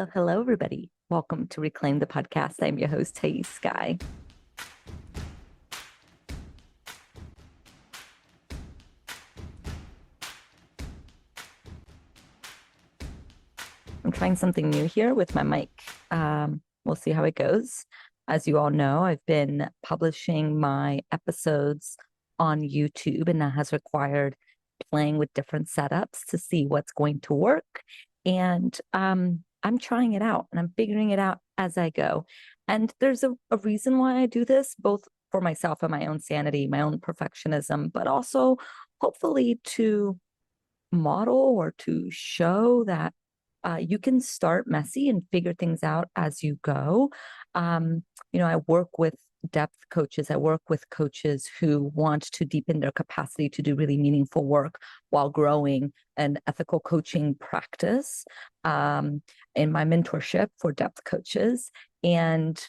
Hello, everybody. Welcome to Reclaim the Podcast. I'm your host, Thaís Sky. I'm trying something new here with my mic. We'll see how it goes. As you all know, I've been publishing my episodes on YouTube, and that has required playing with different setups to see what's going to work. And I'm trying it out and I'm figuring it out as I go. And there's a reason why I do this, both for myself and my own sanity, my own perfectionism, but also hopefully to model or to show that you can start messy and figure things out as you go. I work with depth coaches. I work with coaches who want to deepen their capacity to do really meaningful work while growing an ethical coaching practice in my mentorship for depth coaches. And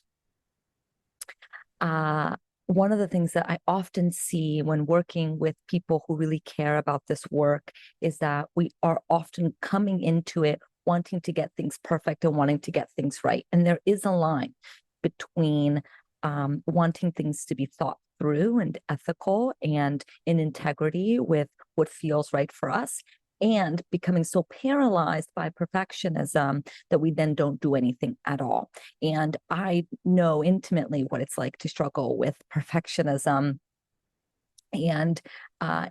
one of the things that I often see when working with people who really care about this work is that we are often coming into it wanting to get things perfect and wanting to get things right. And there is a line between wanting things to be thought through and ethical and in integrity with what feels right for us, and becoming so paralyzed by perfectionism that we then don't do anything at all. And I know intimately what it's like to struggle with perfectionism. And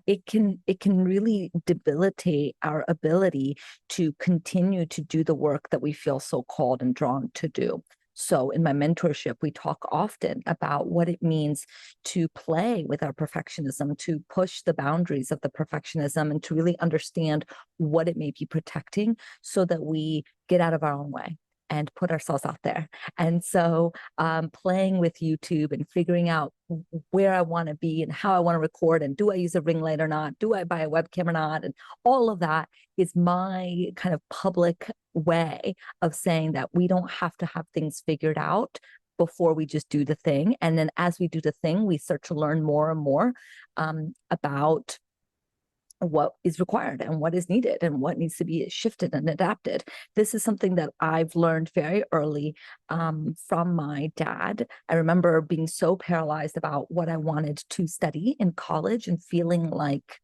it can really debilitate our ability to continue to do the work that we feel so called and drawn to do. So in my mentorship, we talk often about what it means to play with our perfectionism, to push the boundaries of the perfectionism, and to really understand what it may be protecting so that we get out of our own way and put ourselves out there. And so playing with YouTube and figuring out where I want to be and how I want to record, and do I use a ring light or not? Do I buy a webcam or not? And all of that is my kind of public way of saying that we don't have to have things figured out before we just do the thing. And then as we do the thing, we start to learn more and more about what is required and what is needed and what needs to be shifted and adapted. This is something that I've learned very early from my dad. I remember being so paralyzed about what I wanted to study in college and feeling like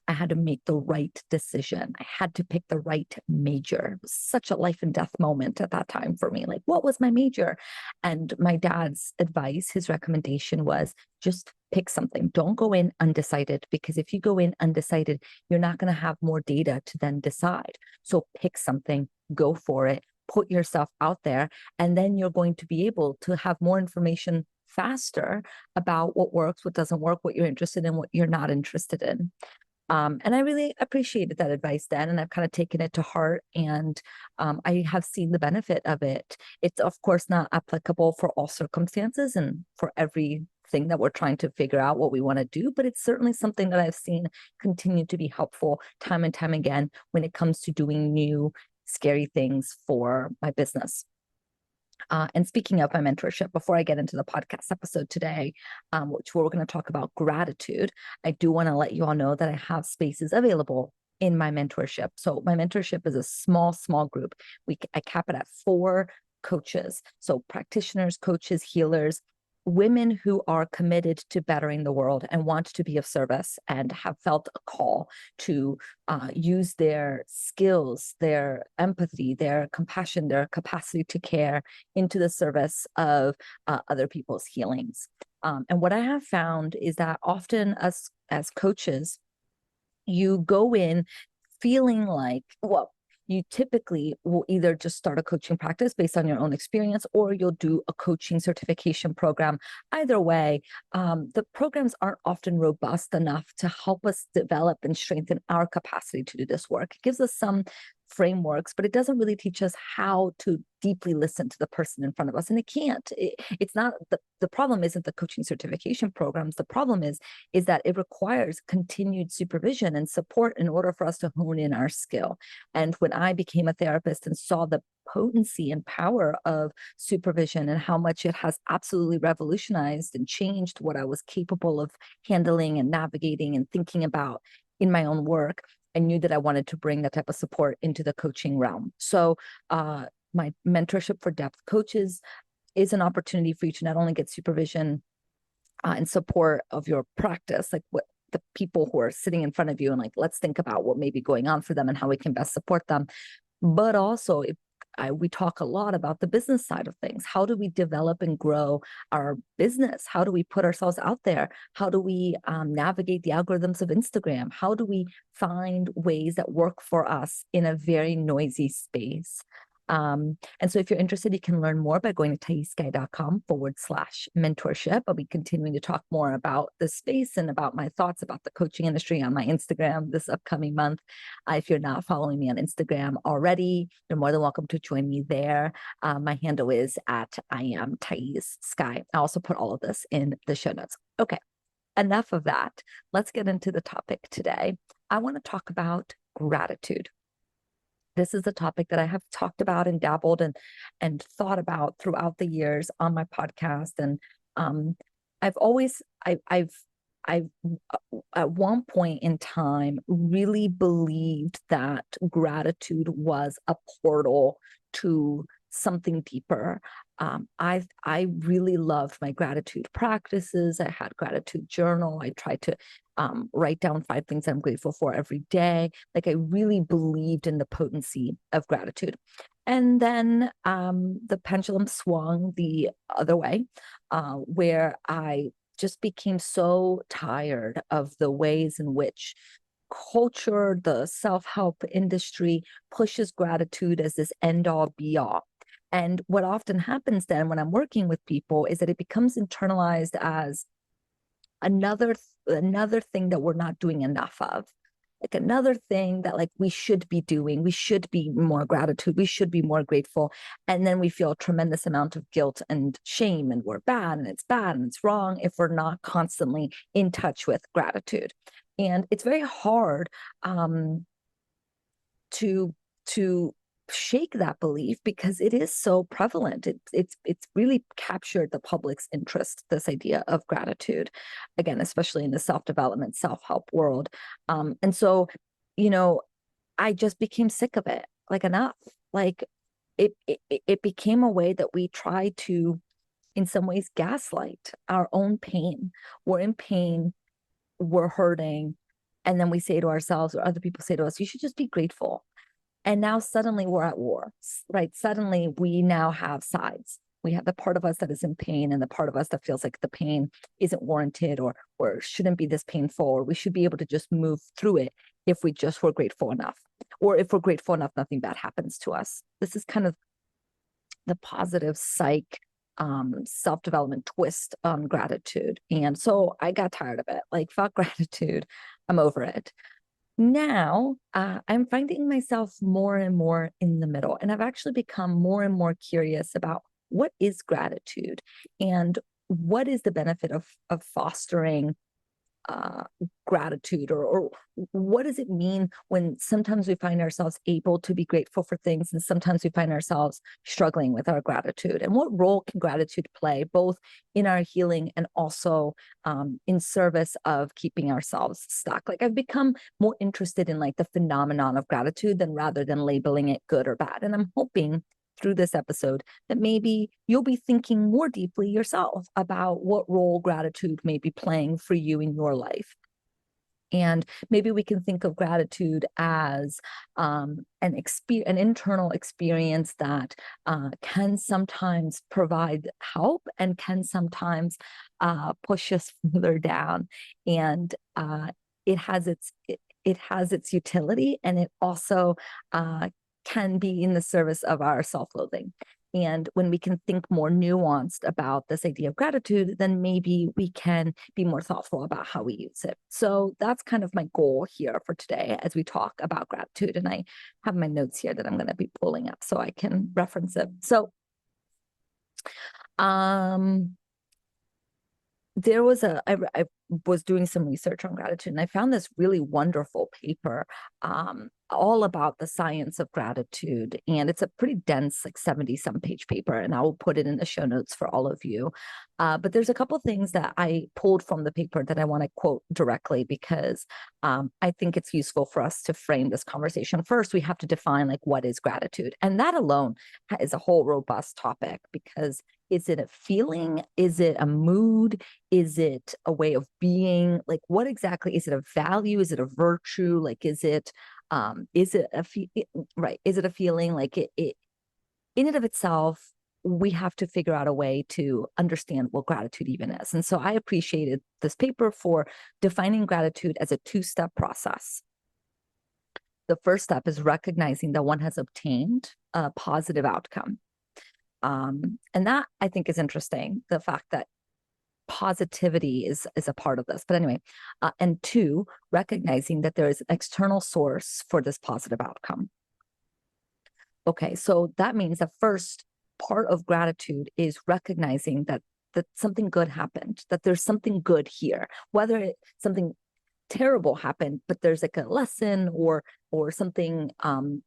I had to make the right decision. I had to pick the right major. It was such a life and death moment at that time for me. Like, what was my major? And my dad's advice, his recommendation was just pick something. Don't go in undecided, because if you go in undecided, you're not going to have more data to then decide. So pick something, go for it, put yourself out there, and then you're going to be able to have more information faster about what works, what doesn't work, what you're interested in, what you're not interested in. And I really appreciated that advice then, and I've kind of taken it to heart, and I have seen the benefit of it. It's, of course, not applicable for all circumstances and for everything that we're trying to figure out what we want to do, but it's certainly something that I've seen continue to be helpful time and time again when it comes to doing new, scary things for my business. And speaking of my mentorship, before I get into the podcast episode today, which we're going to talk about gratitude, I do want to let you all know that I have spaces available in my mentorship. So my mentorship is a small group. I cap it at 4 coaches. So practitioners, coaches, healers, women who are committed to bettering the world and want to be of service and have felt a call to use their skills, their empathy, their compassion, their capacity to care into the service of other people's healings. And what I have found is that often as coaches, you go in feeling like, well, you typically will either just start a coaching practice based on your own experience, or you'll do a coaching certification program. Either way, the programs aren't often robust enough to help us develop and strengthen our capacity to do this work. It gives us some frameworks, but it doesn't really teach us how to deeply listen to the person in front of us. And it can't. It's not the problem isn't the coaching certification programs. The problem is that it requires continued supervision and support in order for us to hone in our skill. And when I became a therapist and saw the potency and power of supervision and how much it has absolutely revolutionized and changed what I was capable of handling and navigating and thinking about in my own work, I knew that I wanted to bring that type of support into the coaching realm. So my mentorship for depth coaches is an opportunity for you to not only get supervision and support of your practice, like what the people who are sitting in front of you, and like, let's think about what may be going on for them and how we can best support them. But also, we talk a lot about the business side of things. How do we develop and grow our business? How do we put ourselves out there? How do we navigate the algorithms of Instagram? How do we find ways that work for us in a very noisy space? And so if you're interested, you can learn more by going to thaissky.com/mentorship. I'll be continuing to talk more about this space and about my thoughts about the coaching industry on my Instagram this upcoming month. If you're not following me on Instagram already, you're more than welcome to join me there. My handle is at I am Thaís Sky. I also put all of this in the show notes. Okay, enough of that. Let's get into the topic today. I want to talk about gratitude. This is a topic that I have talked about and dabbled and thought about throughout the years on my podcast. And I've at one point in time really believed that gratitude was a portal to something deeper. I really loved my gratitude practices. I had gratitude journal. I tried to write down 5 things I'm grateful for every day. Like, I really believed in the potency of gratitude. And then the pendulum swung the other way, where I just became so tired of the ways in which culture, the self-help industry pushes gratitude as this end-all be-all. And what often happens then when I'm working with people is that it becomes internalized as another thing that we're not doing enough of, like another thing that like we should be doing. We should be more gratitude. We should be more grateful. And then we feel a tremendous amount of guilt and shame, and we're bad and it's wrong if we're not constantly in touch with gratitude. And it's very hard to shake that belief because it is so prevalent. It's really captured the public's interest, this idea of gratitude, again, especially in the self-development, self-help world. And so, I just became sick of it. Like, enough. Like, it became a way that we try to, in some ways, gaslight our own pain. We're in pain, we're hurting, and then we say to ourselves, or other people say to us, you should just be grateful. And now suddenly we're at war, right? Suddenly we now have sides. We have the part of us that is in pain and the part of us that feels like the pain isn't warranted or shouldn't be this painful, or we should be able to just move through it if we just were grateful enough. Or if we're grateful enough, nothing bad happens to us. This is kind of the positive psych self-development twist on gratitude. And so I got tired of it. Like, fuck gratitude. I'm over it. Now, I'm finding myself more and more in the middle, and I've actually become more and more curious about what is gratitude and what is the benefit of fostering gratitude, or what does it mean when sometimes we find ourselves able to be grateful for things and sometimes we find ourselves struggling with our gratitude, and what role can gratitude play both in our healing and also in service of keeping ourselves stuck. Like, I've become more interested in like the phenomenon of gratitude rather than labeling it good or bad. And I'm hoping through this episode that maybe you'll be thinking more deeply yourself about what role gratitude may be playing for you in your life. And maybe we can think of gratitude as an internal experience that can sometimes provide help and can sometimes push us further down. And it has its utility, and it also can be in the service of our self-loathing. And when we can think more nuanced about this idea of gratitude, then maybe we can be more thoughtful about how we use it. So that's kind of my goal here for today as we talk about gratitude. And I have my notes here that I'm going to be pulling up so I can reference it. So there was I was doing some research on gratitude, and I found this really wonderful paper all about the science of gratitude. And it's a pretty dense, like 70 some page paper, and I will put it in the show notes for all of you. But there's a couple of things that I pulled from the paper that I want to quote directly, because I think it's useful for us to frame this conversation. First, we have to define like what is gratitude, and that alone is a whole robust topic, because is it a feeling? Is it a mood? Is it a way of being? Like, what exactly is it? A value? Is it a virtue? Like, is it a right? Is it a feeling? Like it in and of itself, we have to figure out a way to understand what gratitude even is. And so I appreciated this paper for defining gratitude as a two-step process. The first step is recognizing that one has obtained a positive outcome. And that I think is interesting, the fact that positivity is a part of this. But anyway, and two, recognizing that there is an external source for this positive outcome. Okay, so that means the first part of gratitude is recognizing that something good happened, that there's something good here, whether something terrible happened, but there's like a lesson, or something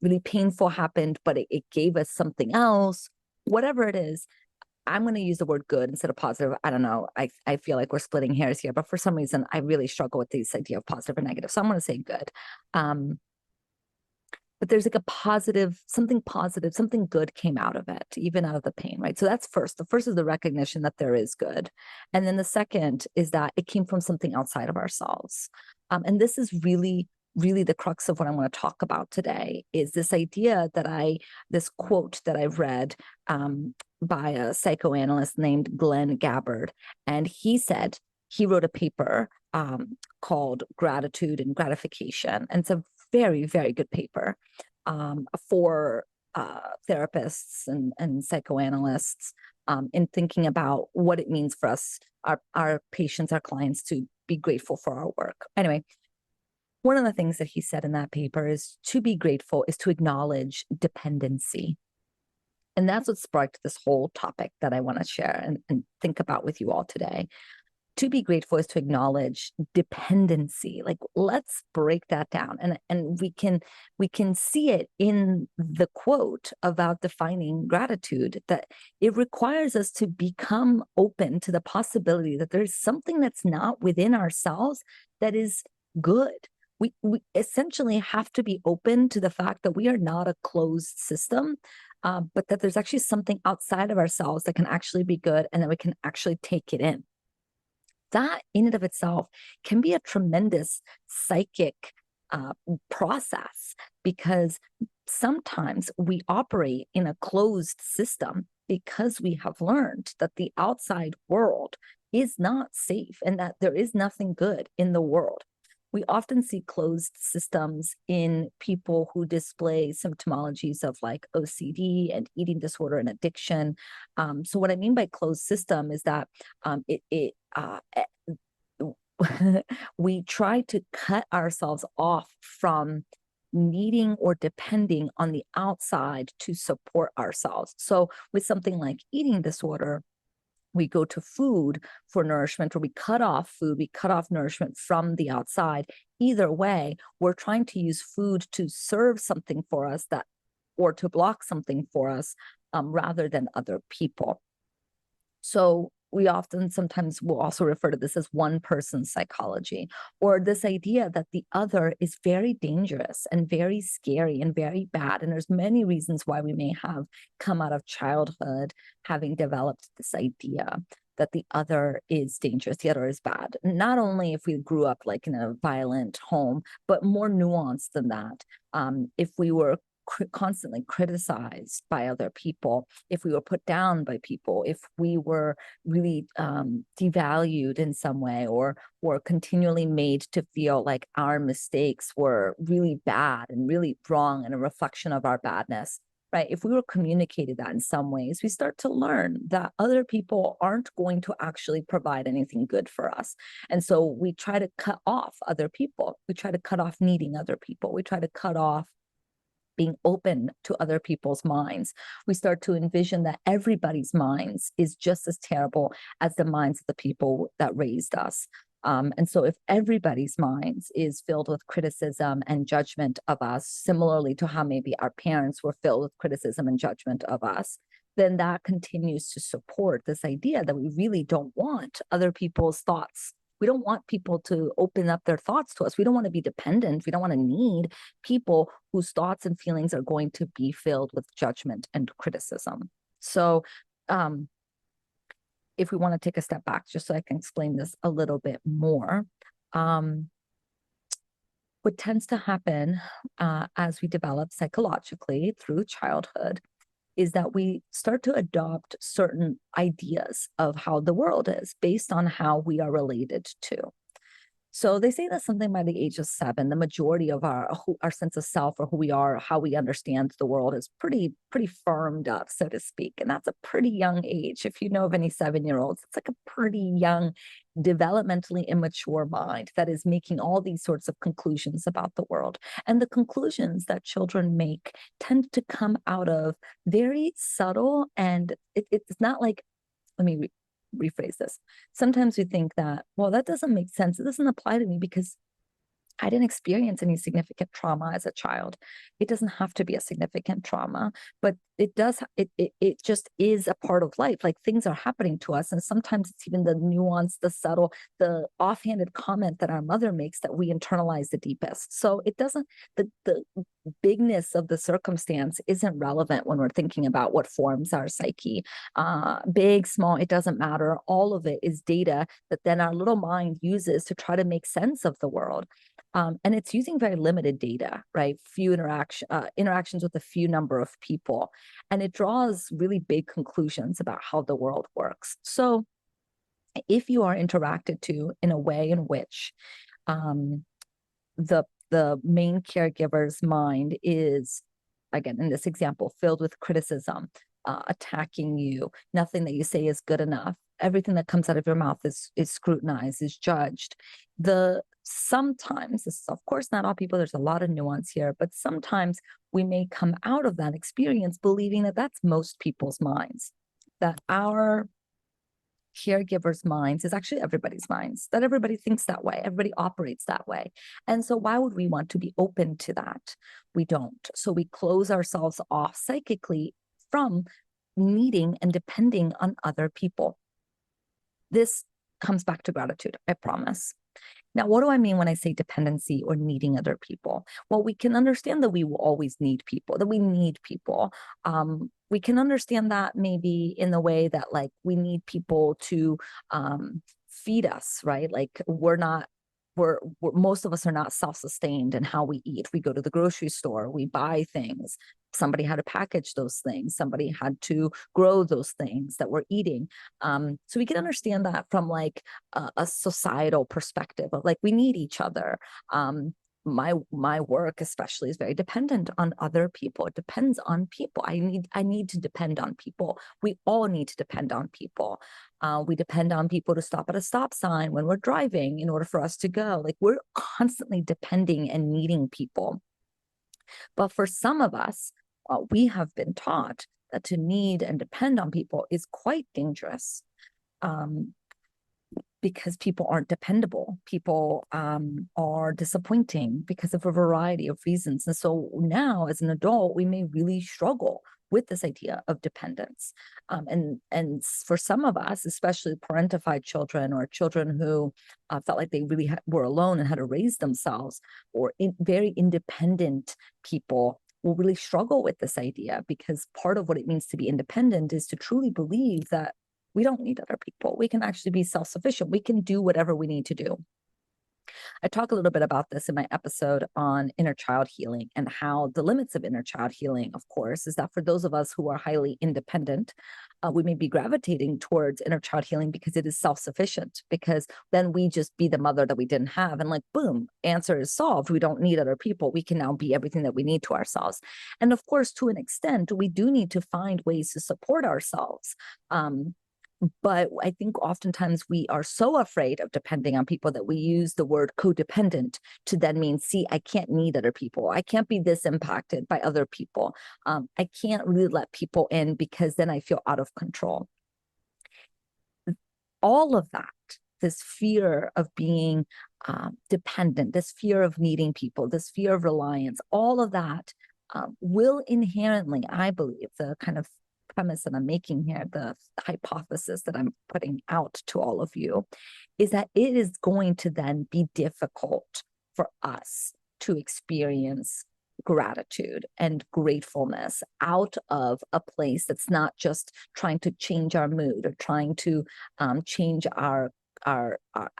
really painful happened, but it gave us something else. Whatever it is, I'm going to use the word good instead of positive. I don't know. I feel like we're splitting hairs here, but for some reason, I really struggle with this idea of positive or negative. So I'm going to say good. But there's like a positive, something good came out of it, even out of the pain, right? So that's first. The first is the recognition that there is good. And then the second is that it came from something outside of ourselves. And this is really the crux of what I'm going to talk about today, is this idea that this quote that I've read by a psychoanalyst named Glenn Gabbard. And he said, he wrote a paper called Gratitude and Gratification. And it's a very, very good paper for therapists and psychoanalysts in thinking about what it means for us, our patients, our clients, to be grateful for our work. Anyway, one of the things that he said in that paper is to be grateful is to acknowledge dependency. And that's what sparked this whole topic that I want to share and think about with you all today. To be grateful is to acknowledge dependency. Like, let's break that down. And we can see it in the quote about defining gratitude, that it requires us to become open to the possibility that there's something that's not within ourselves that is good. We essentially have to be open to the fact that we are not a closed system, but that there's actually something outside of ourselves that can actually be good, and that we can actually take it in. That in and of itself can be a tremendous psychic process, because sometimes we operate in a closed system because we have learned that the outside world is not safe and that there is nothing good in the world. We often see closed systems in people who display symptomologies of like OCD and eating disorder and addiction. So what I mean by closed system is that we try to cut ourselves off from needing or depending on the outside to support ourselves. So with something like eating disorder, we go to food for nourishment, or we cut off food, we cut off nourishment from the outside. Either way, we're trying to use food to serve something for us, or to block something for us, rather than other people. So we sometimes will also refer to this as one person psychology, or this idea that the other is very dangerous and very scary and very bad. And there's many reasons why we may have come out of childhood having developed this idea that the other is dangerous, the other is bad. Not only if we grew up like in a violent home, but more nuanced than that. If we were constantly criticized by other people, if we were put down by people, if we were really devalued in some way, or continually made to feel like our mistakes were really bad and really wrong and a reflection of our badness, right? If we were communicated that in some ways, we start to learn that other people aren't going to actually provide anything good for us. And so we try to cut off other people. We try to cut off needing other people. We try to cut off being open to other people's minds, we start to envision that everybody's minds is just as terrible as the minds of the people that raised us. And so if everybody's minds is filled with criticism and judgment of us, similarly to how maybe our parents were filled with criticism and judgment of us, then that continues to support this idea that we really don't want other people's thoughts. We don't want people to open up their thoughts to us. We don't want to be dependent. We don't want to need people whose thoughts and feelings are going to be filled with judgment and criticism. So if we want to take a step back, just so I can explain this a little bit more, what tends to happen as we develop psychologically through childhood is that we start to adopt certain ideas of how the world is based on how we are related to. So they say that something by the age of 7, the majority of our sense of self, or who we are, how we understand the world, is pretty firmed up, so to speak. And that's a pretty young age. If you know of any 7-year-olds, it's like a pretty young, developmentally immature mind that is making all these sorts of conclusions about the world. And the conclusions that children make tend to come out of very subtle, and it's not like, let me rephrase this. Sometimes we think that, well, that doesn't make sense. It doesn't apply to me because I didn't experience any significant trauma as a child. It doesn't have to be a significant trauma, but it does. It just is a part of life. Like, things are happening to us, and sometimes it's even the nuance, the subtle, the offhanded comment that our mother makes that we internalize the deepest. So it doesn't. The bigness of the circumstance isn't relevant when we're thinking about what forms our psyche. Big, small, it doesn't matter. All of it is data that then our little mind uses to try to make sense of the world. And it's using very limited data, right? Few interactions with a few number of people. And it draws really big conclusions about how the world works. So if you are interacted to in a way in which the main caregiver's mind is, again, in this example, filled with criticism, attacking you, nothing that you say is good enough, everything that comes out of your mouth is scrutinized, is judged. Sometimes, this is of course not all people, there's a lot of nuance here, but sometimes we may come out of that experience believing that that's most people's minds, that our caregivers' minds is actually everybody's minds, that everybody thinks that way, everybody operates that way. And so why would we want to be open to that? We don't. So we close ourselves off psychically from needing and depending on other people. This comes back to gratitude, I promise. Now, what do I mean when I say dependency or needing other people? Well, we can understand that we will always need people, that we need people. We can understand that maybe in the way that, like, we need people to feed us, right? Like, most of us are not self-sustained in how we eat. We go to the grocery store, we buy things. Somebody had to package those things. Somebody had to grow those things that we're eating. So we can understand that from like a societal perspective of, like, we need each other. My work especially is very dependent on other people. It depends on people. I need to depend on people. We all need to depend on people. We depend on people to stop at a stop sign when we're driving in order for us to go. Like, we're constantly depending and needing people. But for some of us, we have been taught that to need and depend on people is quite dangerous. Because people aren't dependable. People are disappointing because of a variety of reasons. And so now, as an adult, we may really struggle with this idea of dependence. And for some of us, especially parentified children or children who felt like they really were alone and had to raise themselves, or very independent people, will really struggle with this idea, because part of what it means to be independent is to truly believe that we don't need other people. We can actually be self-sufficient. We can do whatever we need to do. I talk a little bit about this in my episode on inner child healing, and how the limits of inner child healing, of course, is that for those of us who are highly independent, we may be gravitating towards inner child healing because it is self-sufficient, because then we just be the mother that we didn't have, and like, boom, answer is solved. We don't need other people. We can now be everything that we need to ourselves. And of course, to an extent, we do need to find ways to support ourselves. But I think oftentimes we are so afraid of depending on people that we use the word codependent to then mean, see, I can't need other people. I can't be this impacted by other people. I can't really let people in because then I feel out of control. All of that, this fear of being dependent, this fear of needing people, this fear of reliance, all of that will inherently, I believe, the kind of premise that I'm making here, the hypothesis that I'm putting out to all of you, is that it is going to then be difficult for us to experience gratitude and gratefulness out of a place that's not just trying to change our mood or trying to change our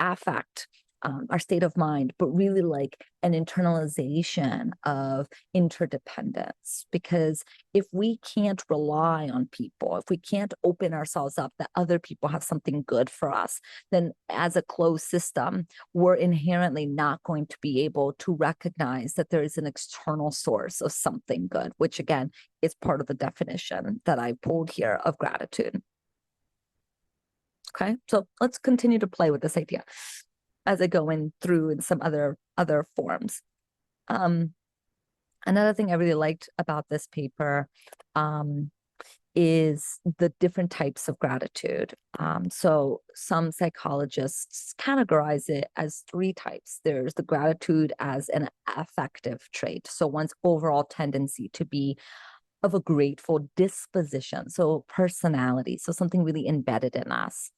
affect, our state of mind, but really like an internalization of interdependence. Because if we can't rely on people, if we can't open ourselves up that other people have something good for us, then as a closed system, we're inherently not going to be able to recognize that there is an external source of something good, which again is part of the definition that I pulled here of gratitude. Okay, so let's continue to play with this idea as I go in through in some other forms. Another thing I really liked about this paper is the different types of gratitude. So some psychologists categorize it as 3 types. There's the gratitude as an affective trait, so one's overall tendency to be of a grateful disposition, so personality, so something really embedded in us.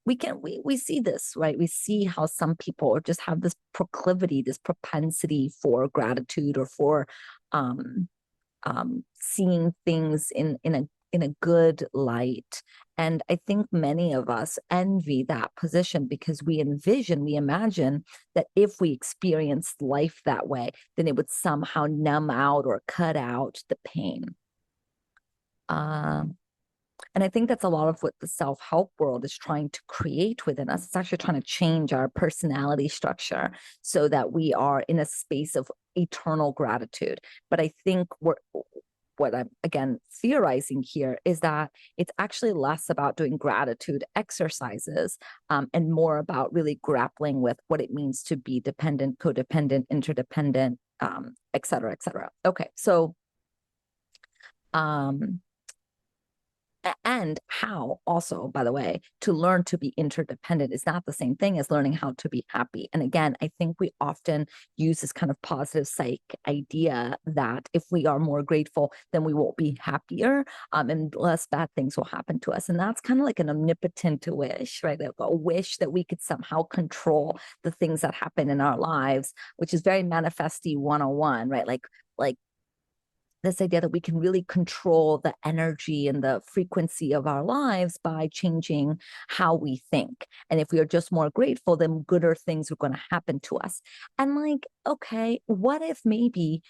We see this, right? We see how some people just have this proclivity, this propensity for gratitude or for seeing things in a good light. And I think many of us envy that position because we imagine that if we experienced life that way, then it would somehow numb out or cut out the pain. And I think that's a lot of what the self-help world is trying to create within us. It's actually trying to change our personality structure so that we are in a space of eternal gratitude. But I think what I'm, again, theorizing here is that it's actually less about doing gratitude exercises and more about really grappling with what it means to be dependent, codependent, interdependent, et cetera, et cetera. Okay, so and how also, by the way, to learn to be interdependent is not the same thing as learning how to be happy. And again, I think we often use this kind of positive psych idea that if we are more grateful, then we won't be happier and less bad things will happen to us. And that's kind of like an omnipotent wish, right? A wish that we could somehow control the things that happen in our lives, which is very manifesty 101, right? Like this idea that we can really control the energy and the frequency of our lives by changing how we think. And if we are just more grateful, then gooder things are going to happen to us. And like, okay, what if maybe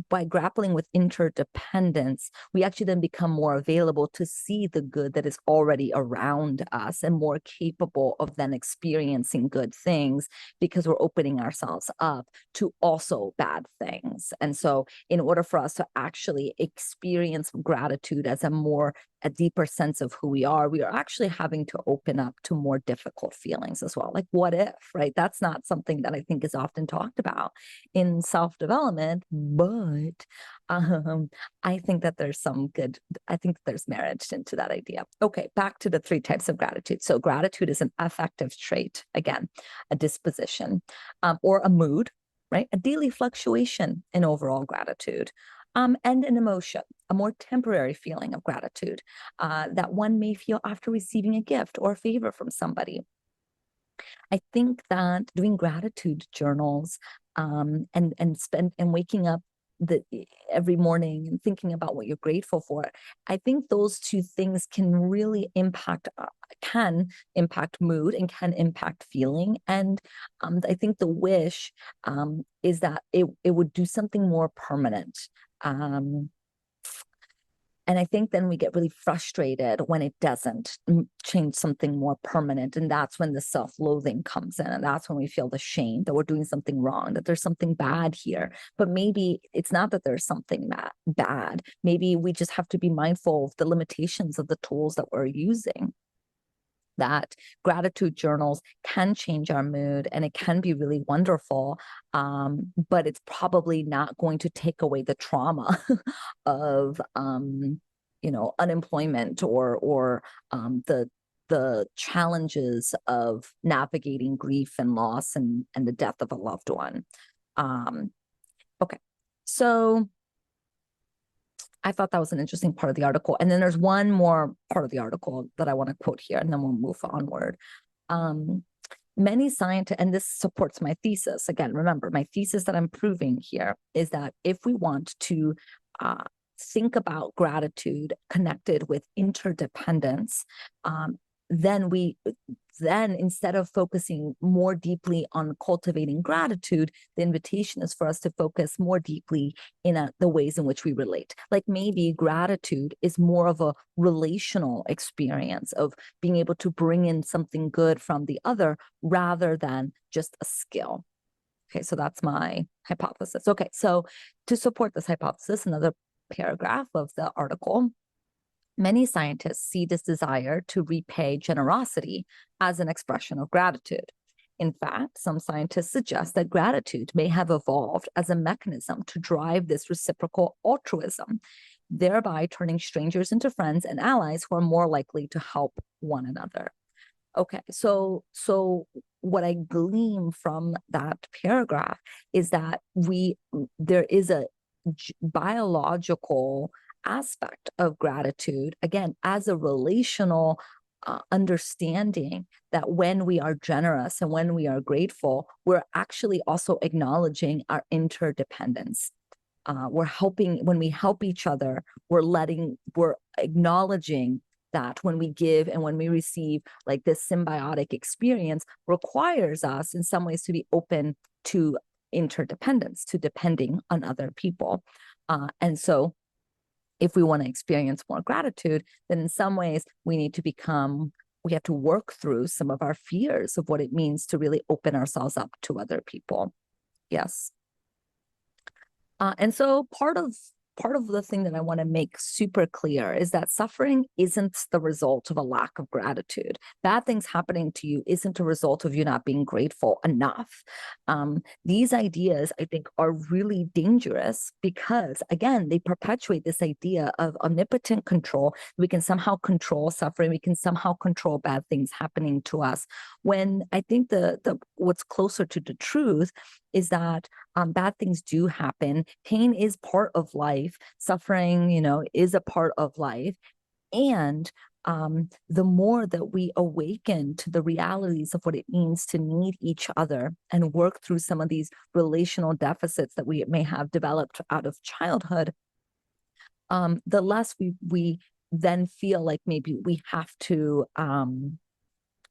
by grappling with interdependence, we actually then become more available to see the good that is already around us and more capable of then experiencing good things because we're opening ourselves up to also bad things. And so in order for us to actually experience gratitude as a deeper sense of who we are actually having to open up to more difficult feelings as well. Like, what if, right? That's not something that I think is often talked about in self-development, but I think that I think there's merit into that idea. Okay, back to the 3 types of gratitude. So gratitude is an affective trait, again, a disposition or a mood, right? A daily fluctuation in overall gratitude. And an emotion, a more temporary feeling of gratitude that one may feel after receiving a gift or a favor from somebody. I think that doing gratitude journals and waking up every morning and thinking about what you're grateful for, I think those 2 things can really impact mood and can impact feeling. And I think the wish is that it would do something more permanent. And I think then we get really frustrated when it doesn't change something more permanent. And that's when the self-loathing comes in. And that's when we feel the shame that we're doing something wrong, that there's something bad here. But maybe it's not that there's something bad. Maybe we just have to be mindful of the limitations of the tools that we're using. That gratitude journals can change our mood and it can be really wonderful, but it's probably not going to take away the trauma of unemployment or the challenges of navigating grief and loss and the death of a loved one. Okay, so I thought that was an interesting part of the article. And then there's one more part of the article that I want to quote here, and then we'll move onward. Many scientists, and this supports my thesis. Again, remember, my thesis that I'm proving here is that if we want to think about gratitude connected with interdependence, then instead of focusing more deeply on cultivating gratitude, the invitation is for us to focus more deeply in the ways in which we relate. Like maybe gratitude is more of a relational experience of being able to bring in something good from the other rather than just a skill. Okay, so that's my hypothesis. Okay, so to support this hypothesis, another paragraph of the article. Many scientists see this desire to repay generosity as an expression of gratitude. In fact, some scientists suggest that gratitude may have evolved as a mechanism to drive this reciprocal altruism, thereby turning strangers into friends and allies who are more likely to help one another. Okay, so what I glean from that paragraph is that there is a biological aspect of gratitude, again, as a relational understanding that when we are generous and when we are grateful, we're actually also acknowledging our interdependence. We're helping, when we help each other, we're acknowledging that when we give and when we receive, like this symbiotic experience requires us in some ways to be open to interdependence, to depending on other people. And so if we want to experience more gratitude, then in some ways we have to work through some of our fears of what it means to really open ourselves up to other people. Yes. And so part of the thing that I want to make super clear is that suffering isn't the result of a lack of gratitude. Bad things happening to you isn't a result of you not being grateful enough. These ideas, I think, are really dangerous because, again, they perpetuate this idea of omnipotent control. We can somehow control suffering. We can somehow control bad things happening to us. When I think what's closer to the truth is that bad things do happen. Pain is part of life. Suffering, is a part of life. And the more that we awaken to the realities of what it means to need each other and work through some of these relational deficits that we may have developed out of childhood, the less we then feel like maybe we have to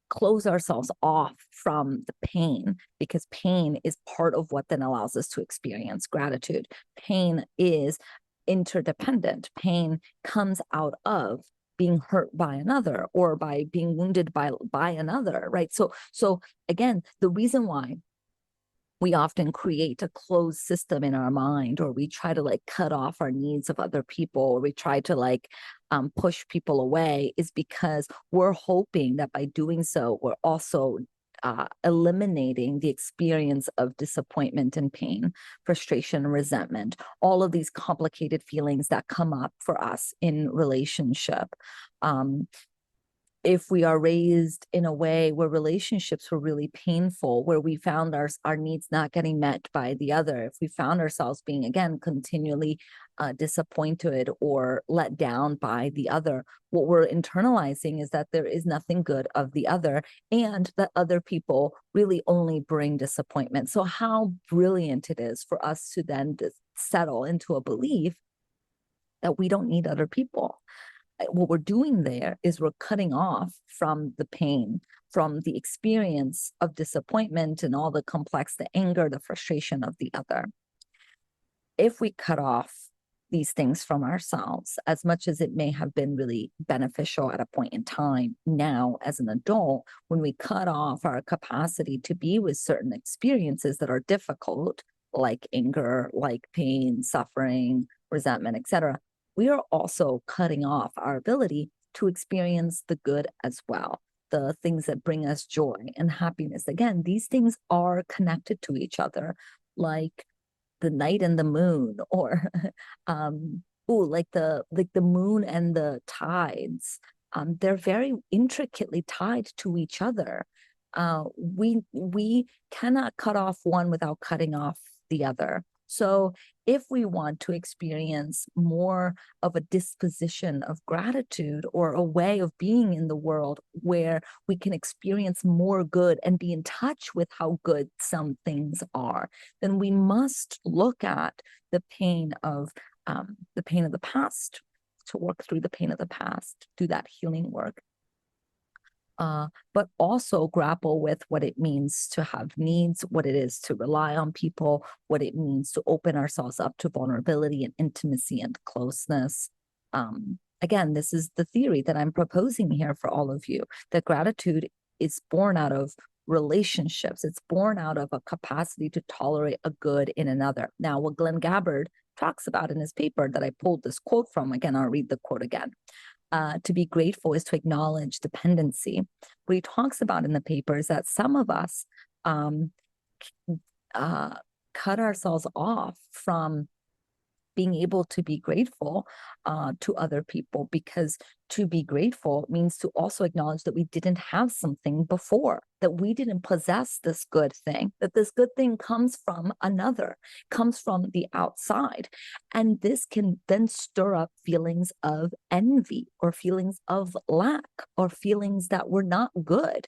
close ourselves off from the pain, because pain is part of what then allows us to experience gratitude. Pain is interdependent. Pain comes out of being hurt by another or by being wounded by another, right? So again, the reason why we often create a closed system in our mind, or we try to cut off our needs of other people, or we try to push people away, is because we're hoping that by doing so, we're also eliminating the experience of disappointment and pain, frustration, and resentment, all of these complicated feelings that come up for us in relationship. If we are raised in a way where relationships were really painful, where we found our needs not getting met by the other, if we found ourselves being, again, continually disappointed or let down by the other, what we're internalizing is that there is nothing good of the other, and that other people really only bring disappointment. So how brilliant it is for us to then settle into a belief that we don't need other people. What we're doing there is we're cutting off from the pain, from the experience of disappointment and all the anger, the frustration of the other. If we cut off these things from ourselves, as much as it may have been really beneficial at a point in time. Now, as an adult, when we cut off our capacity to be with certain experiences that are difficult, like anger, like pain, suffering, resentment, etc., we are also cutting off our ability to experience the good as well, the things that bring us joy and happiness. Again, these things are connected to each other, like the night and the moon, or like the moon and the tides. They're very intricately tied to each other. We cannot cut off one without cutting off the other. So if we want to experience more of a disposition of gratitude, or a way of being in the world where we can experience more good and be in touch with how good some things are, then we must look at the pain of the past, to work through the pain of the past, do that healing work. But also grapple with what it means to have needs, what it is to rely on people, what it means to open ourselves up to vulnerability and intimacy and closeness. Again, this is the theory that I'm proposing here for all of you, that gratitude is born out of relationships. It's born out of a capacity to tolerate a good in another. Now, what Glenn Gabbard talks about in his paper that I pulled this quote from, again, I'll read the quote again. To be grateful is to acknowledge dependency. What he talks about in the paper is that some of us cut ourselves off from being able to be grateful to other people, because to be grateful means to also acknowledge that we didn't have something before, that we didn't possess this good thing, that this good thing comes from another, comes from the outside. And this can then stir up feelings of envy, or feelings of lack, or feelings that were not good.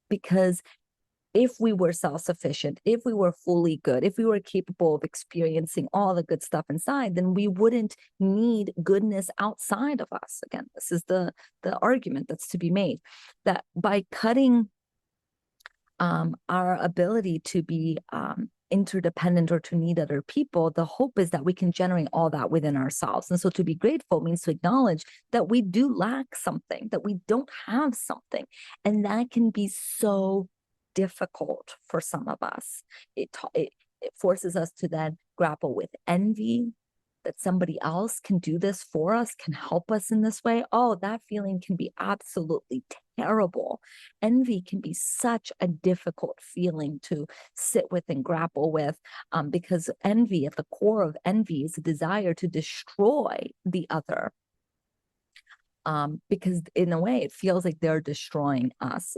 Because if we were self-sufficient, if we were fully good, if we were capable of experiencing all the good stuff inside, then we wouldn't need goodness outside of us. Again, this is the argument that's to be made, that by cutting our ability to be interdependent, or to need other people, the hope is that we can generate all that within ourselves. And so to be grateful means to acknowledge that we do lack something, that we don't have something. And that can be so difficult for some of us. It forces us to then grapple with envy, that somebody else can do this for us, can help us in this way. Oh, that feeling can be absolutely terrible. Envy can be such a difficult feeling to sit with and grapple with, because envy, at the core of envy, is a desire to destroy the other. Because in a way it feels like they're destroying us.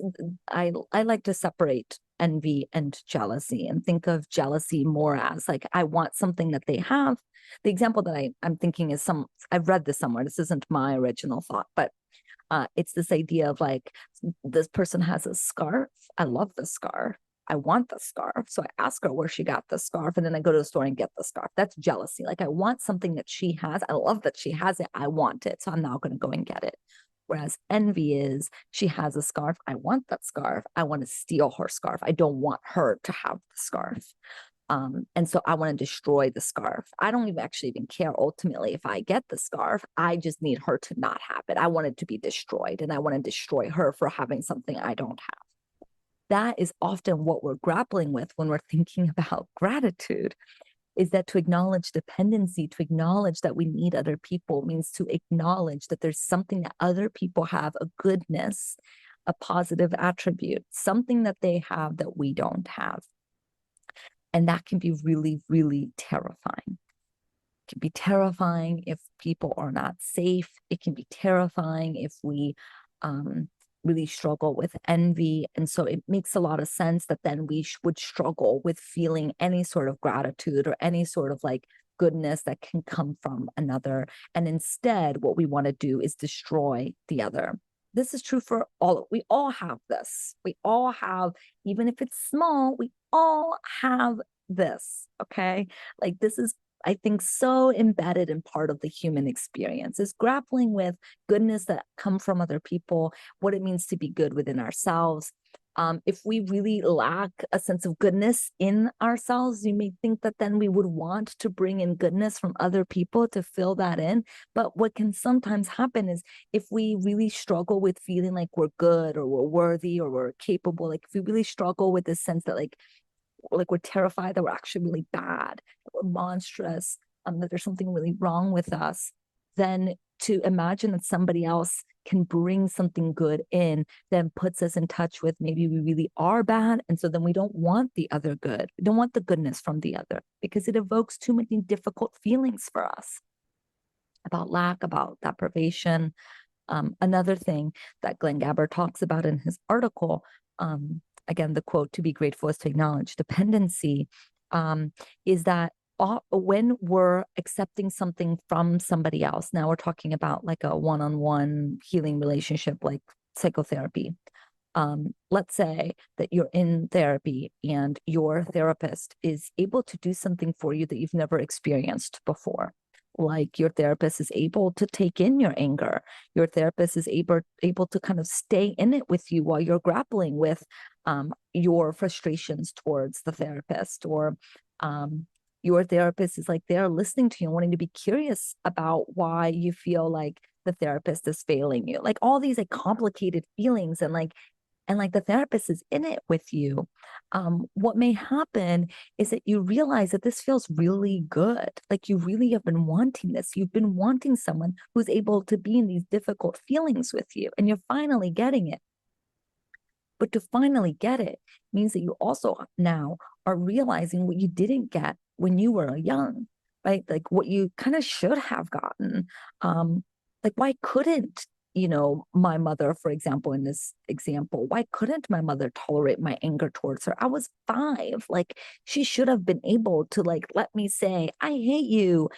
I like to separate envy and jealousy, and think of jealousy more as like, I want something that they have. The example that I'm thinking is I've read this somewhere. This isn't my original thought, but it's this idea of like, this person has a scarf. I love the scarf. I want the scarf. So I ask her where she got the scarf, and then I go to the store and get the scarf. That's jealousy. Like, I want something that she has. I love that she has it. I want it. So I'm now going to go and get it. Whereas envy is, she has a scarf. I want that scarf. I want to steal her scarf. I don't want her to have the scarf. And so I want to destroy the scarf. I don't even care ultimately if I get the scarf. I just need her to not have it. I want it to be destroyed, and I want to destroy her for having something I don't have. That is often what we're grappling with when we're thinking about gratitude, is that to acknowledge dependency, to acknowledge that we need other people, means to acknowledge that there's something that other people have, a goodness, a positive attribute, something that they have that we don't have. And that can be really, really terrifying. It can be terrifying if people are not safe. It can be terrifying if we really struggle with envy. And so it makes a lot of sense that then we would struggle with feeling any sort of gratitude, or any sort of like goodness that can come from another. And instead, what we want to do is destroy the other. This is true for we all have this. We all have, even if it's small, we all have this, okay? Like, this is, I think, so embedded in part of the human experience, is grappling with goodness that come from other people, what it means to be good within ourselves. If we really lack a sense of goodness in ourselves, you may think that then we would want to bring in goodness from other people to fill that in. But what can sometimes happen is if we really struggle with feeling like we're good or we're worthy or we're capable, like if we really struggle with this sense that like we're terrified that we're actually really bad, that we're monstrous, that there's something really wrong with us, then to imagine that somebody else can bring something good in, then puts us in touch with maybe we really are bad. And so then we don't want the other good. We don't want the goodness from the other because it evokes too many difficult feelings for us about lack, about deprivation. Another thing that Glenn Gabber talks about in his article, again, the quote, "To be grateful is to acknowledge dependency," is that when we're accepting something from somebody else, now we're talking about like a one-on-one healing relationship like psychotherapy. Let's say that you're in therapy and your therapist is able to do something for you that you've never experienced before. Like your therapist is able to take in your anger. Your therapist is able to kind of stay in it with you while you're grappling with your frustrations towards the therapist, or your therapist is like they're listening to you and wanting to be curious about why you feel like the therapist is failing you. Like all these like complicated feelings and like the therapist is in it with you. What may happen is that you realize that this feels really good. Like you really have been wanting this. You've been wanting someone who's able to be in these difficult feelings with you, and you're finally getting it. But to finally get it means that you also now are realizing what you didn't get when you were young, right? Like what you kind of should have gotten. Like why couldn't, my mother, for example, in this example, why couldn't my mother tolerate my anger towards her? I was 5. Like she should have been able to like let me say, I hate you.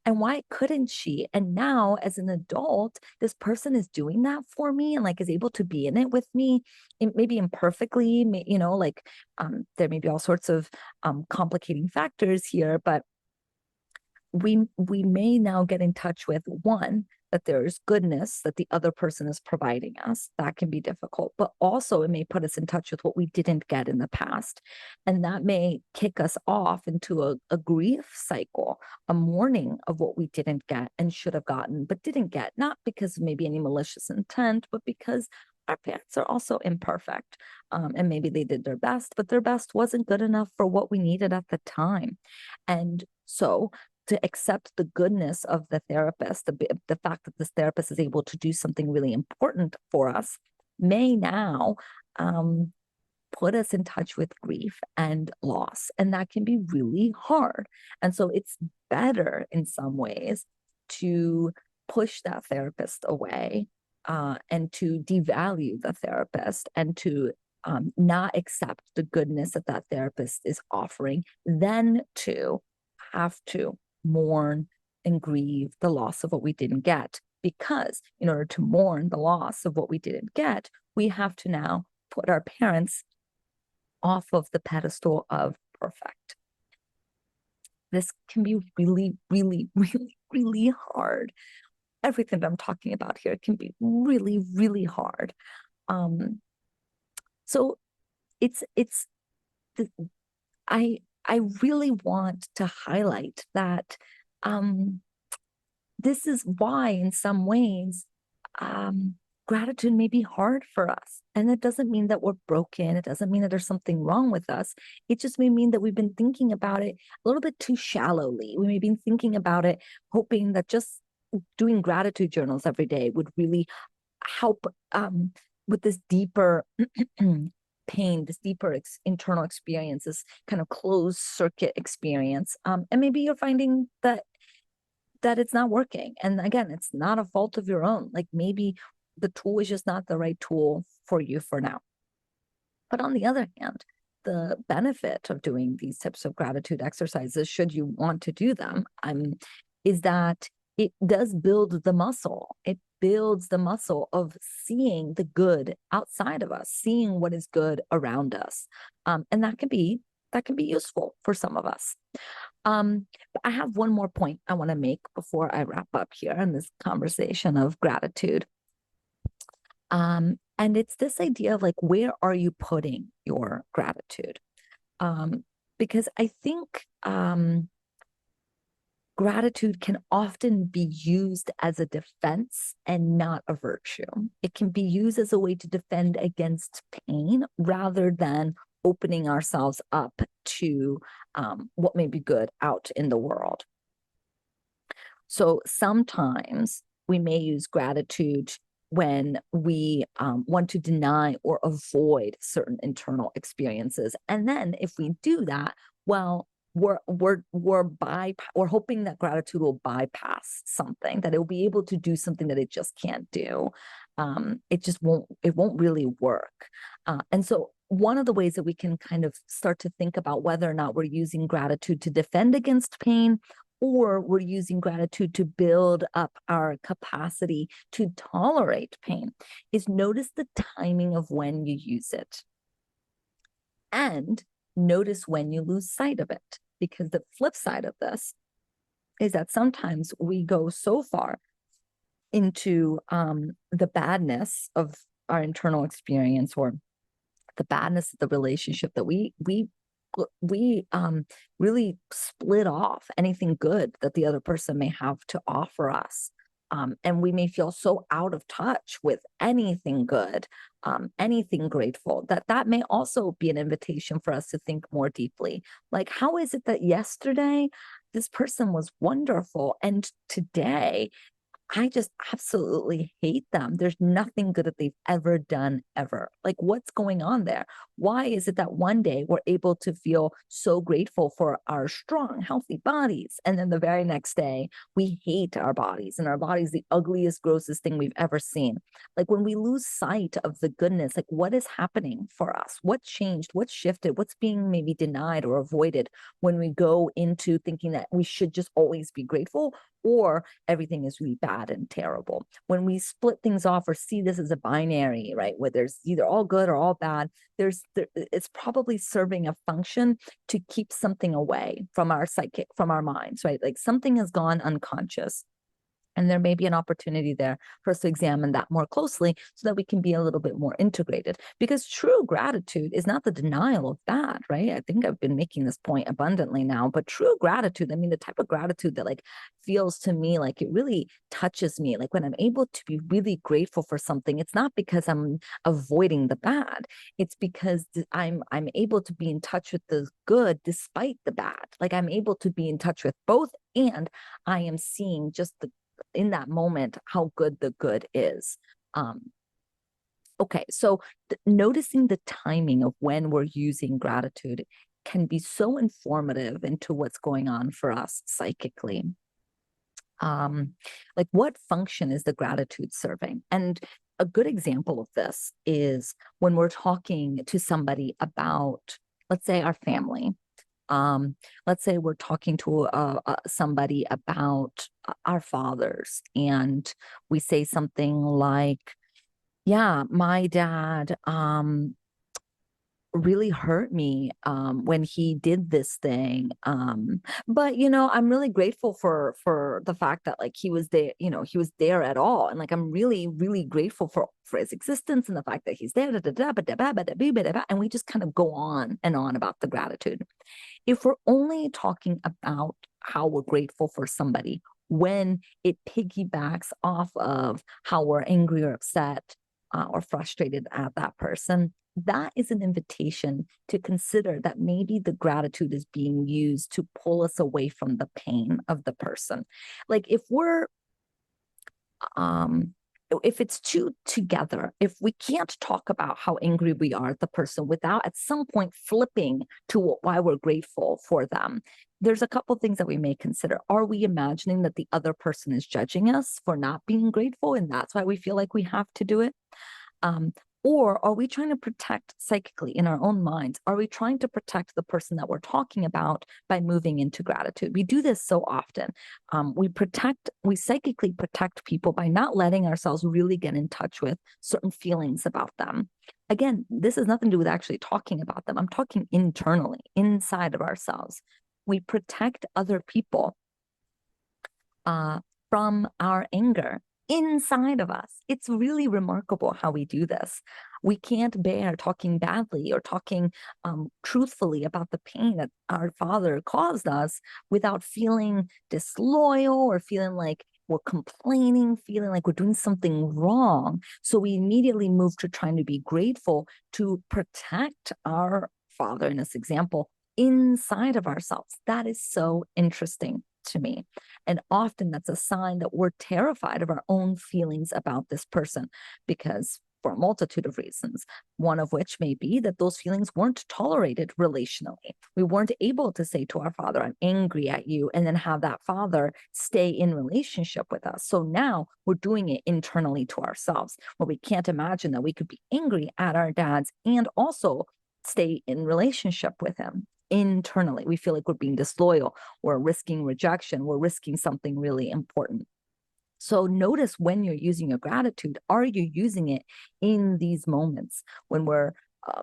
And why couldn't she? And now as an adult, this person is doing that for me and like is able to be in it with me, maybe imperfectly, like there may be all sorts of complicating factors here, but we may now get in touch with one, that there's goodness that the other person is providing us. That can be difficult, but also it may put us in touch with what we didn't get in the past. And that may kick us off into a grief cycle, a mourning of what we didn't get and should have gotten, but didn't get, not because of maybe any malicious intent, but because our parents are also imperfect. And maybe they did their best, but their best wasn't good enough for what we needed at the time. And so to accept the goodness of the therapist, the fact that this therapist is able to do something really important for us, may now put us in touch with grief and loss. And that can be really hard. And so it's better in some ways to push that therapist away and to devalue the therapist and to not accept the goodness that that therapist is offering, then to have to mourn and grieve the loss of what we didn't get. Because in order to mourn the loss of what we didn't get, we have to now put our parents off of the pedestal of perfect. This can be really, really, really, really hard. Everything that I'm talking about here can be really, really hard. So it's I really want to highlight that this is why, in some ways, gratitude may be hard for us. And it doesn't mean that we're broken. It doesn't mean that there's something wrong with us. It just may mean that we've been thinking about it a little bit too shallowly. We may be thinking about it, hoping that just doing gratitude journals every day would really help with this deeper pain, this deeper internal experience, this kind of closed circuit experience. And maybe you're finding that it's not working. And again, it's not a fault of your own. Like maybe the tool is just not the right tool for you for now. But on the other hand, the benefit of doing these types of gratitude exercises, should you want to do them, is that it does build the muscle. It builds the muscle of seeing the good outside of us, seeing what is good around us. And that can be useful for some of us. But I have one more point I want to make before I wrap up here in this conversation of gratitude. And it's this idea of like, where are you putting your gratitude? Because I think gratitude can often be used as a defense and not a virtue. It can be used as a way to defend against pain rather than opening ourselves up to what may be good out in the world. So sometimes we may use gratitude when we want to deny or avoid certain internal experiences. And then if we do that, well, we're hoping that gratitude will bypass something, that it will be able to do something that it just can't do. It won't really work. And so one of the ways that we can kind of start to think about whether or not we're using gratitude to defend against pain, or we're using gratitude to build up our capacity to tolerate pain, is notice the timing of when you use it. And notice when you lose sight of it. Because the flip side of this is that sometimes we go so far into the badness of our internal experience, or the badness of the relationship, that we really split off anything good that the other person may have to offer us. And we may feel so out of touch with anything good, anything grateful, that may also be an invitation for us to think more deeply. Like, how is it that yesterday this person was wonderful, and today I just absolutely hate them? There's nothing good that they've ever done, ever. Like, what's going on there? Why is it that one day we're able to feel so grateful for our strong, healthy bodies, and then the very next day we hate our bodies, and our body's the ugliest, grossest thing we've ever seen? Like, when we lose sight of the goodness, like, what is happening for us? What changed? What shifted? What's being maybe denied or avoided when we go into thinking that we should just always be grateful, or everything is really bad and terrible? When we split things off or see this as a binary, right, where there's either all good or all bad, it's probably serving a function to keep something away from our psychic, from our minds, right? Like, something has gone unconscious. And there may be an opportunity there for us to examine that more closely so that we can be a little bit more integrated. Because true gratitude is not the denial of bad, right? I think I've been making this point abundantly now, but true gratitude, I mean, the type of gratitude that like feels to me like it really touches me, like when I'm able to be really grateful for something, it's not because I'm avoiding the bad. It's because I'm able to be in touch with the good despite the bad. Like, I'm able to be in touch with both, and I am seeing just in that moment how good the good is. Okay, so noticing the timing of when we're using gratitude can be so informative into what's going on for us psychically. Like, what function is the gratitude serving? And a good example of this is when we're talking to somebody about, let's say, our family. Let's say we're talking to somebody about our fathers, and we say something like, yeah, my dad really hurt me when he did this thing, but I'm really grateful for the fact that like he was there, he was there at all, and like I'm really really grateful for his existence and the fact that he's there, and we just kind of go on and on about the gratitude. If we're only talking about how we're grateful for somebody when it piggybacks off of how we're angry or upset or frustrated at that person, that is an invitation to consider that maybe the gratitude is being used to pull us away from the pain of the person. Like, if it's two together, if we can't talk about how angry we are at the person without at some point flipping to why we're grateful for them, there's a couple things that we may consider. Are we imagining that the other person is judging us for not being grateful, and that's why we feel like we have to do it? Or are we trying to protect psychically in our own minds? Are we trying to protect the person that we're talking about by moving into gratitude? We do this so often. We psychically protect people by not letting ourselves really get in touch with certain feelings about them. Again, this has nothing to do with actually talking about them. I'm talking internally, inside of ourselves. We protect other people from our anger, inside of us. It's really remarkable how we do this. We can't bear talking badly or talking truthfully about the pain that our father caused us without feeling disloyal or feeling like we're complaining, feeling like we're doing something wrong. So we immediately move to trying to be grateful to protect our father, in this example, inside of ourselves. That is so interesting to me. And often that's a sign that we're terrified of our own feelings about this person, because for a multitude of reasons, one of which may be that those feelings weren't tolerated relationally. We weren't able to say to our father, I'm angry at you, and then have that father stay in relationship with us. So now we're doing it internally to ourselves, where we can't imagine that we could be angry at our dads and also stay in relationship with him. Internally, we feel like we're being disloyal, we're risking rejection, we're risking something really important. So notice when you're using your gratitude, are you using it in these moments when we're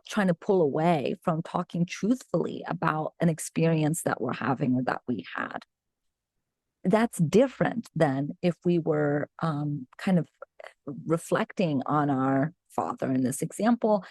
trying to pull away from talking truthfully about an experience that we're having or that we had? That's different than if we were kind of reflecting on our father in this example,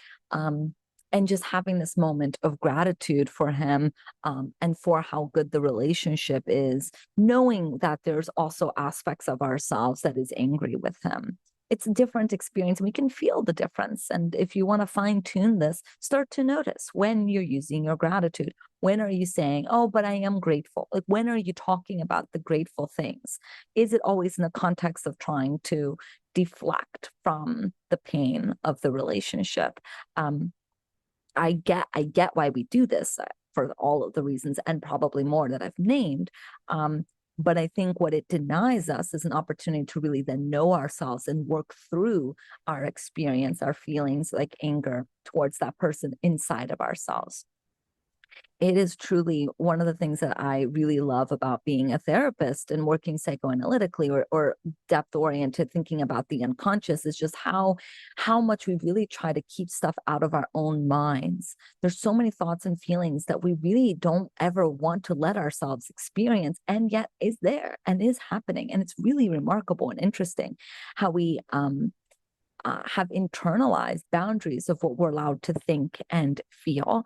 and just having this moment of gratitude for him, and for how good the relationship is, knowing that there's also aspects of ourselves that is angry with him. It's a different experience. We can feel the difference. And if you want to fine tune this, start to notice when you're using your gratitude. When are you saying, oh, but I am grateful? Like, when are you talking about the grateful things? Is it always in the context of trying to deflect from the pain of the relationship? I get why we do this, for all of the reasons and probably more that I've named. But I think what it denies us is an opportunity to really then know ourselves and work through our experience, our feelings like anger towards that person inside of ourselves. It is truly one of the things that I really love about being a therapist and working psychoanalytically, or depth oriented, thinking about the unconscious, is just how much we really try to keep stuff out of our own minds. There's so many thoughts and feelings that we really don't ever want to let ourselves experience, and yet is there and is happening. And it's really remarkable and interesting how we have internalized boundaries of what we're allowed to think and feel,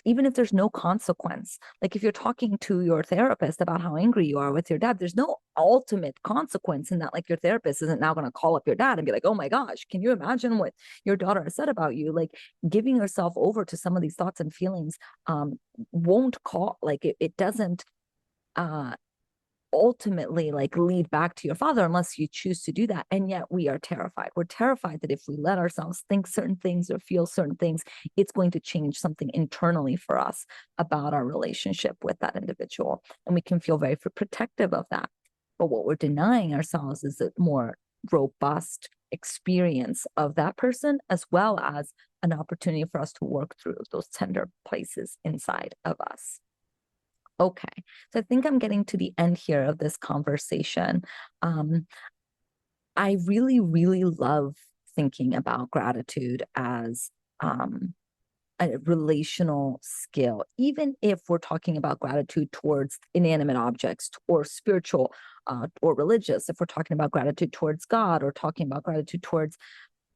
even if there's no consequence. Like, if you're talking to your therapist about how angry you are with your dad, there's no ultimate consequence in that. Like, your therapist isn't now going to call up your dad and be like, oh my gosh, can you imagine what your daughter has said about you? Like, giving yourself over to some of these thoughts and feelings won't call, like, it doesn't ultimately like lead back to your father unless you choose to do that. And yet we are terrified. We're terrified that if we let ourselves think certain things or feel certain things, it's going to change something internally for us about our relationship with that individual. And we can feel very protective of that. But what we're denying ourselves is a more robust experience of that person, as well as an opportunity for us to work through those tender places inside of us. Okay, so I think I'm getting to the end here of this conversation. I really, really love thinking about gratitude as a relational skill, even if we're talking about gratitude towards inanimate objects or spiritual or religious, if we're talking about gratitude towards God or talking about gratitude towards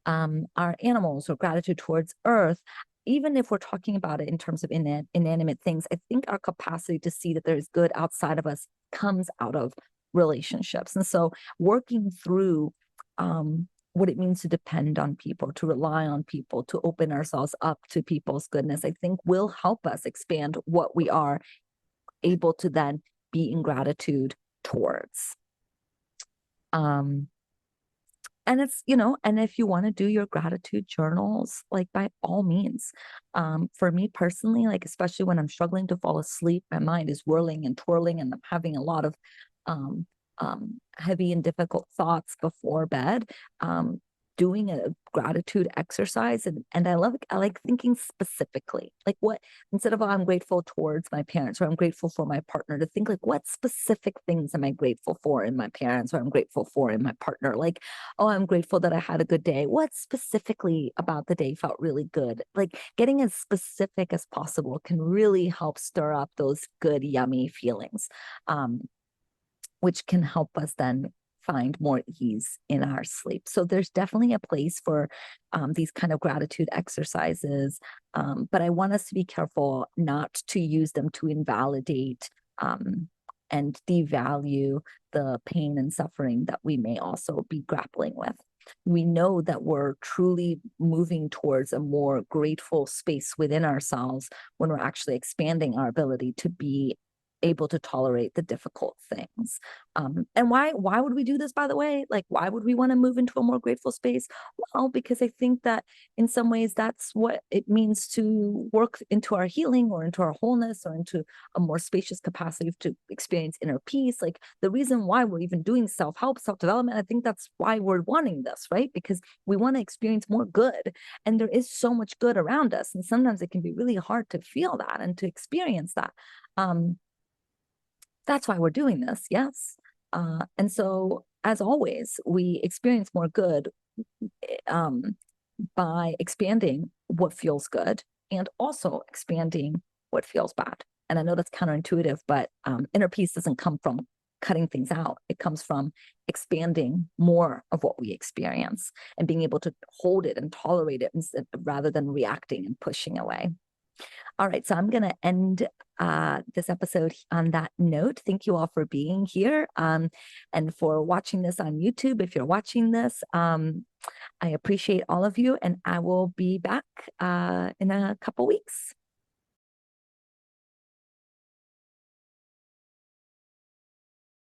our animals or gratitude towards earth. Even if we're talking about it in terms of inanimate things, I think our capacity to see that there's good outside of us comes out of relationships. And so working through what it means to depend on people, to rely on people, to open ourselves up to people's goodness, I think will help us expand what we are able to then be in gratitude towards. And it's, and if you want to do your gratitude journals, like, by all means. For me personally, like, especially when I'm struggling to fall asleep, my mind is whirling and twirling and I'm having a lot of um, heavy and difficult thoughts before bed. Doing a gratitude exercise, and I like thinking specifically, like, what, instead of, oh, I'm grateful towards my parents or I'm grateful for my partner, to think like, what specific things am I grateful for in my parents or I'm grateful for in my partner? Like, oh, I'm grateful that I had a good day. What specifically about the day felt really good? Like, getting as specific as possible can really help stir up those good, yummy feelings, which can help us then find more ease in our sleep. So there's definitely a place for these kind of gratitude exercises. But I want us to be careful not to use them to invalidate and devalue the pain and suffering that we may also be grappling with. We know that we're truly moving towards a more grateful space within ourselves when we're actually expanding our ability to be able to tolerate the difficult things. And why would we do this, by the way? Like, why would we want to move into a more grateful space? Well, because I think that in some ways that's what it means to work into our healing or into our wholeness or into a more spacious capacity to experience inner peace. Like, the reason why we're even doing self-help, self-development, I think that's why we're wanting this, right? Because we want to experience more good. And there is so much good around us. And sometimes it can be really hard to feel that and to experience that. That's why we're doing this, yes. And so, as always, we experience more good by expanding what feels good and also expanding what feels bad. And I know that's counterintuitive, but inner peace doesn't come from cutting things out. It comes from expanding more of what we experience and being able to hold it and tolerate it instead, rather than reacting and pushing away. All right, so I'm going to end this episode on that note. Thank you all for being here and for watching this on YouTube. If you're watching this, I appreciate all of you, and I will be back in a couple weeks.